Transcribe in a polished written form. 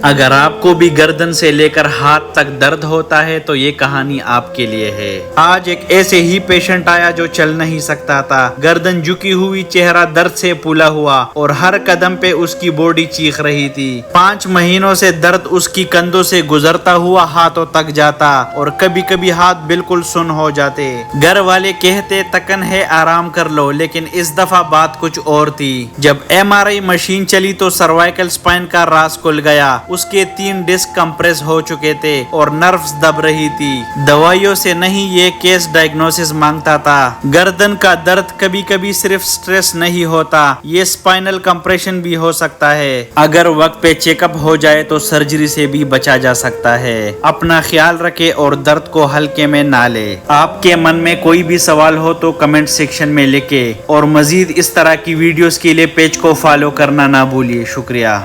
اگر آپ کو بھی گردن سے لے کر ہاتھ تک درد ہوتا ہے تو یہ کہانی آپ کے لیے ہے۔ آج ایک ایسے ہی پیشنٹ آیا جو چل نہیں سکتا تھا، گردن جھکی ہوئی، چہرہ درد سے پھولا ہوا اور ہر قدم پہ اس کی باڈی چیخ رہی تھی۔ 5 مہینوں سے درد اس کی کندھوں سے گزرتا ہوا ہاتھوں تک جاتا اور کبھی کبھی ہاتھ بالکل سن ہو جاتے۔ گھر والے کہتے تکن ہے، آرام کر لو، لیکن اس دفعہ بات کچھ اور تھی۔ جب MRI مشین چلی تو سروائیکل سپائن کا راز کھل گیا۔ اس کے 3 ڈسک کمپریس ہو چکے تھے اور نروز دب رہی تھی۔ دوائیوں سے نہیں، یہ کیس ڈائگنوسس مانگتا تھا۔ گردن کا درد کبھی کبھی صرف سٹریس نہیں ہوتا، یہ سپائنل کمپریشن بھی ہو سکتا ہے۔ اگر وقت پہ چیک اپ ہو جائے تو سرجری سے بھی بچا جا سکتا ہے۔ اپنا خیال رکھے اور درد کو ہلکے میں نہ لے۔ آپ کے من میں کوئی بھی سوال ہو تو کمنٹ سیکشن میں لکھیں اور مزید اس طرح کی ویڈیوز کے لیے پیج کو فالو کرنا نہ بھولیے۔ شکریہ۔